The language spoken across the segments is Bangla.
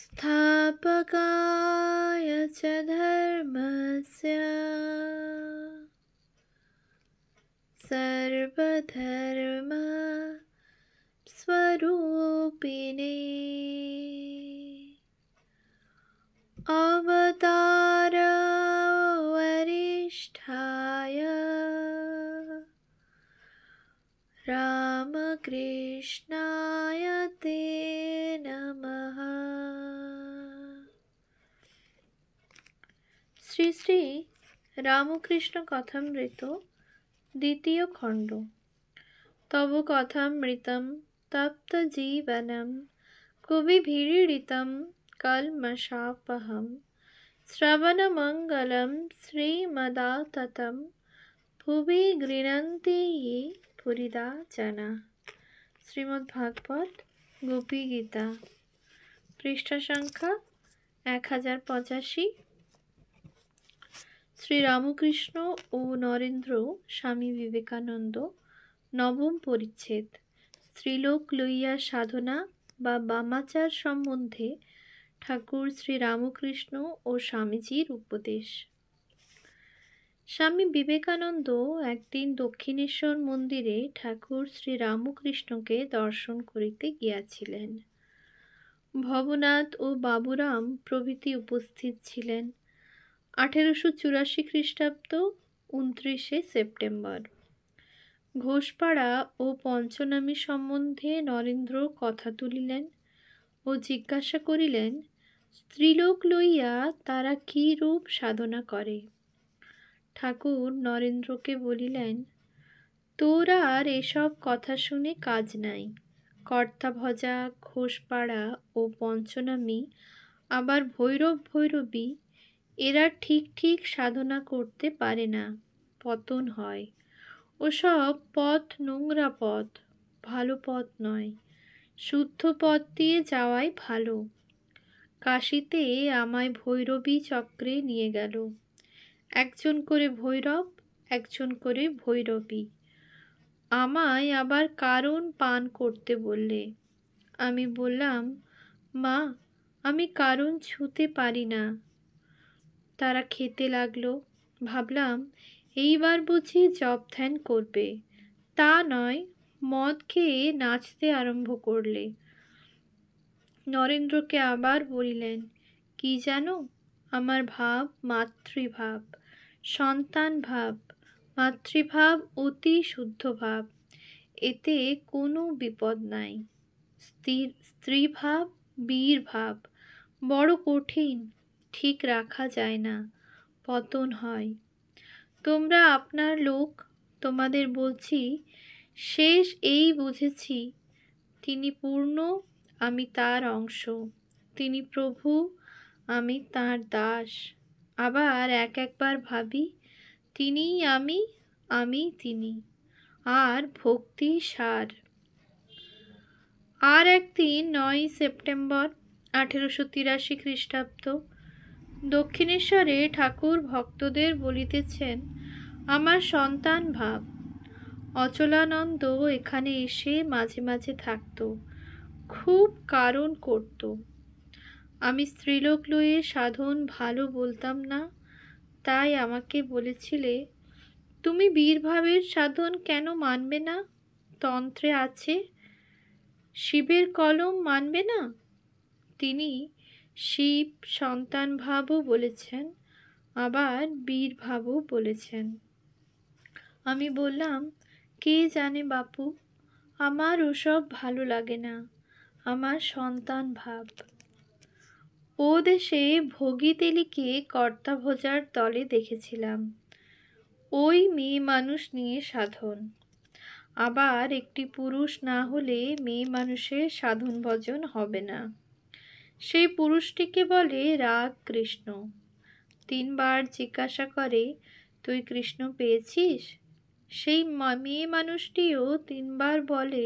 स्थापकाय च धर्मस्य सर्वधर्म स्वरूपिणे अवतार वरिष्ठाय रामकृष्णाय ते नमः। শ্রী শ্রী রামকৃষ্ণ কথামৃত দ্বিতীয় খণ্ড। তব কথামৃতম তপ্ত জীবনম কবিভিড়িতম কলমশাপহম শ্রবণমঙ্গলম শ্রীমদাততম ভুবি গৃহন্তি ये পুরিদা জানা। শ্রীমদ্ ভাগবত গোপী গীতা, পৃষ্ঠা সংখ্যা 1085। শ্রীরামকৃষ্ণ ও নরেন্দ্র স্বামী বিবেকানন্দ, নবম পরিচ্ছেদ। স্ত্রীলোক লইয়া সাধনা বা বামাচার সম্বন্ধে ঠাকুর শ্রীরামকৃষ্ণ ও স্বামীজির উপদেশ। স্বামী বিবেকানন্দ একদিন দক্ষিণেশ্বর মন্দিরে ঠাকুর শ্রীরামকৃষ্ণকে দর্শন করিতে গিয়াছিলেন। ভবনাথ ও বাবুরাম প্রভৃতি উপস্থিত ছিলেন। 1884 খ্রিস্টাব্দ 29শে সেপ্টেম্বর। ঘোষপাড়া ও পঞ্চনামী সম্বন্ধে নরেন্দ্র কথা তুলিলেন ও জিজ্ঞাসা করিলেন, স্ত্রীলোক লইয়া তারা কি রূপ সাধনা করে? ঠাকুর নরেন্দ্রকে বলিলেন, তোর আর এসব কথা শুনে কাজ নাই। কর্তাভজা, ঘোষপাড়া ও পঞ্চনামী, আবার ভৈরব ভৈরবী, এরা ঠিক ঠিক সাধনা করতে পারে না, পতন হয়। ওসব পথ নোংরা পথ, ভালো পথ নয়। শুদ্ধ পথ দিয়ে যাওয়াই ভালো। কাশীতে আমায় ভৈরবী চক্রে নিয়ে গেল। একজন করে ভৈরব, একজন করে ভৈরবী। আমায় আবার কারণ পান করতে বললে। আমি বললাম, মা, আমি কারণ ছুঁতে পারি না। তারা খেতে লাগলো। ভাবলাম এইবার বুঝি জপ ধ্যান করবে। তা নয়, মদ খেয়ে নাচতে আরম্ভ করলে। নরেন্দ্রকে আবার বলিলেন, কি জানো, আমার ভাব মাতৃভাব, সন্তান ভাব। মাতৃভাব অতি শুদ্ধ ভাব, এতে কোনো বিপদ নাই। স্ত্রীভাব বীর ভাব, বড় কঠিন, ঠিক রাখা যায় না, পতন হয়। তোমরা আপনার লোক, তোমাদের বলছি, শেষ এই বুঝেছি, তিনি পূর্ণ, আমি তার অংশ। তিনি প্রভু, আমি তাঁর দাস। আবার একবার ভাবি, তিনিই আমি, আমি তিনি, আর ভক্তি সার। আর একদিন 9 সেপ্টেম্বর 1883 খ্রিস্টাব্দ, দক্ষিণেশ্বরে ঠাকুর ভক্তদের বলিতেছেন, আমার সন্তান ভাব। অচলানন্দ এখানে এসে মাঝে মাঝে থাকত, খুব কারণ করত। আমি স্ত্রীলোক লয়ে সাধন ভালো বলতাম না, তাই আমাকে বলেছিলে, তুমি বীরভাবের সাধন কেন মানবে না? তন্ত্রে আছে। শিবের কলম মানবে না? তিনি শিব সন্তান ভাবও বলেছেন, আবার বীর ভাবও বলেছেন। আমি বললাম, কে জানে বাপু, আমার ওসব ভালো লাগে না, আমার সন্তান ভাব। ও দেশে ভোগী তেলিকে কর্তাভজার দলে দেখেছিলাম। ওই মেয়ে মানুষ নিয়ে সাধন। আবার একটি পুরুষ না হলে মেয়ে মানুষের সাধন ভজন হবে না। সেই পুরুষটিকে বলে রাগ কৃষ্ণ। 3 বার জিজ্ঞাসা করে, তুই কৃষ্ণ পেয়েছিস? সেই মেয়ে মানুষটিও 3 বার বলে,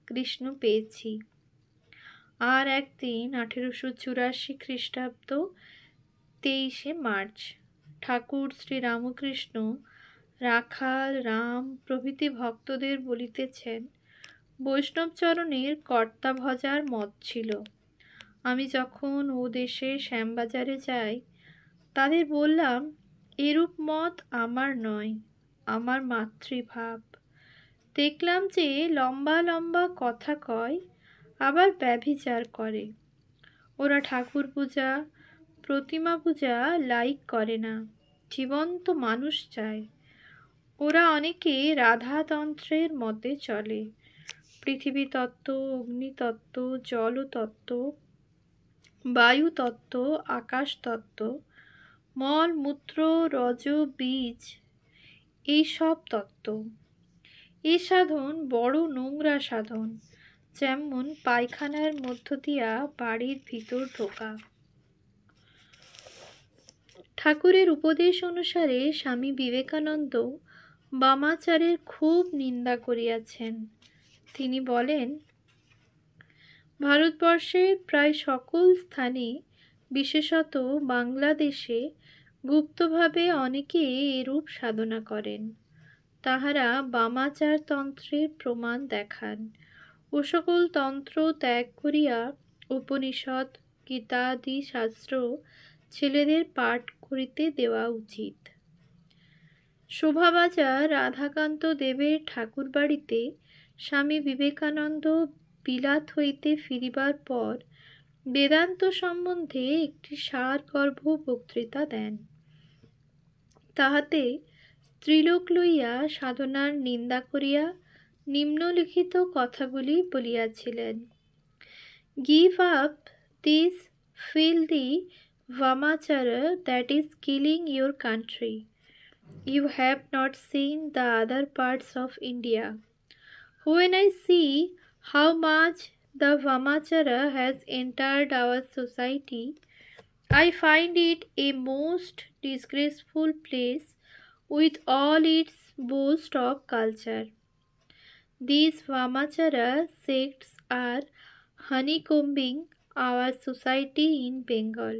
কৃষ্ণ পেয়েছি। আর একদিন 1884 খ্রিস্টাব্দ 23শে মার্চ, ঠাকুর শ্রীরামকৃষ্ণ রাখাল, রাম প্রভৃতি ভক্তদের বলিতেছেন, বৈষ্ণবচরণের কর্তা ভজার মত ছিল। আমি যখন ও দেশে শ্যামবাজারে যাই, তাদের বললাম, এরূপ মত আমার নয়, আমার মাতৃভাব। দেখলাম যে লম্বা লম্বা কথা কয়, আবার ব্যভিচার করে। ওরা ঠাকুর পূজা, প্রতিমা পূজা লাইক করে না, জীবন্ত মানুষ চায়। ওরা অনেকে রাধাতন্ত্রের মতে চলে। পৃথিবী তত্ত্ব, অগ্নিতত্ত্ব, জলতত্ত্ব, বায়ুতত্ত্ব, আকাশতত্ত্ব, মল মূত্র, রজ বীজ, এইসব তত্ত্ব। এই সাধন বড় নোংরা সাধন, যেমন পায়খানার মধ্য দিয়া বাড়ির ভিতর ঢোকা। ঠাকুরের উপদেশ অনুসারে স্বামী বিবেকানন্দ বামাচারের খুব নিন্দা করিয়াছেন। তিনি বলেন, ভারতবর্ষের প্রায় সকল স্থানে, বিশেষত বাংলাদেশে গুপ্তভাবে অনেকে এরূপ সাধনা করেন। তাহারা বামাচার তন্ত্রের প্রমাণ দেখান। ও সকল তন্ত্র ত্যাগ করিয়া উপনিষদ, গীতাদি শাস্ত্র ছেলেদের পাঠ করিতে দেওয়া উচিত। শোভাবাজার রাধাকান্ত দেবের ঠাকুর বাড়িতে স্বামী বিবেকানন্দ বিলাত হইতে ফিরিবার পর বেদান্ত সম্বন্ধে একটি সারগর্ভ বক্তৃতা দেন। তাহাতে স্ত্রীলোক লইয়া সাধনার নিন্দা করিয়া নিম্নলিখিত কথাগুলি বলিয়াছিলেন। Give up this filthy Vamachara that is killing your country. You have not seen the other parts of India. When I see how much the Vamachara has entered our society, I find it a most disgraceful place with all its boast of culture. These Vamachara sects are honeycombing our society in Bengal.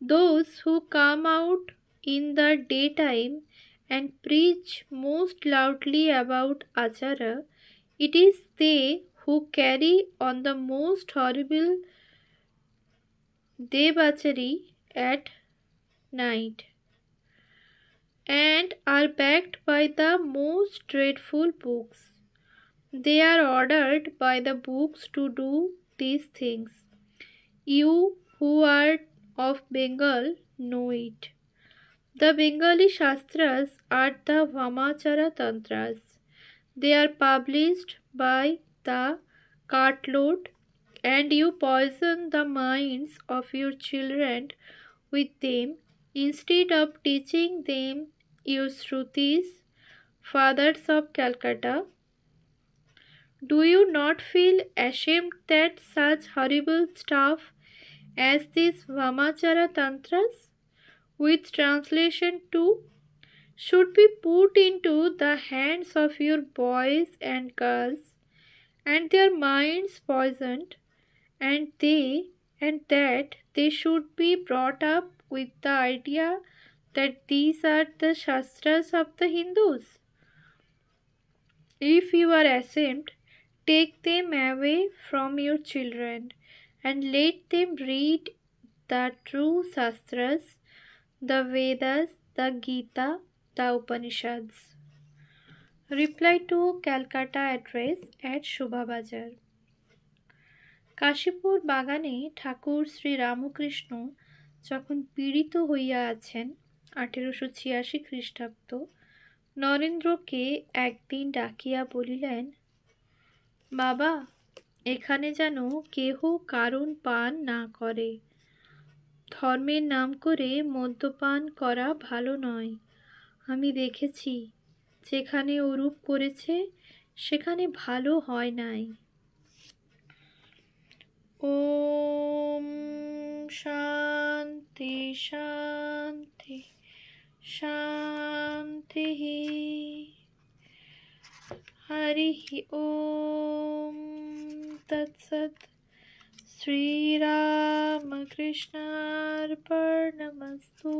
Those who come out in the daytime and preach most loudly about Achara, it is they who carry on the most horrible debauchery at night, and are backed by the most dreadful books. They are ordered by the books to do these things. You who are of Bengal know it. The Bengali Shastras are the Vamachara Tantras. They are published by the cartload, and you poison the minds of your children with them instead of teaching them your Shrutis, fathers of Calcutta. Do you not feel ashamed that such horrible stuff as these Vamachara Tantras, with translation too, should be put into the hands of your boys and girls, and their minds poisoned, and that they should be brought up with the idea that these are the Shastras of the Hindus? If you are ashamed, take them away from your children and let them read the true Shastras, the Vedas, the Gita, the Upanishads. Reply to Calcutta address at Shobhabazar. Kashipur বাগানে ঠাকুর শ্রী রামকৃষ্ণ যখন পীড়িত হইয়া আছেন 1886 খ্রিস্টাব্দ, নরেন্দ্রকে একদিন ডাকিয়া বলিলেন, বাবা, এখানে যেন কেহ কারণ পান না করে। ধর্মের নাম করে মদ্যপান করা ভালো নয়। আমি দেখেছি, যেখানে ওরূপ করেছে সেখানে ভালো হয় নাই। ওম শান্তি শান্তি শান্তি। হরি ওম তৎসৎ। শ্রীরামকৃষ্ণার্পণমস্তু।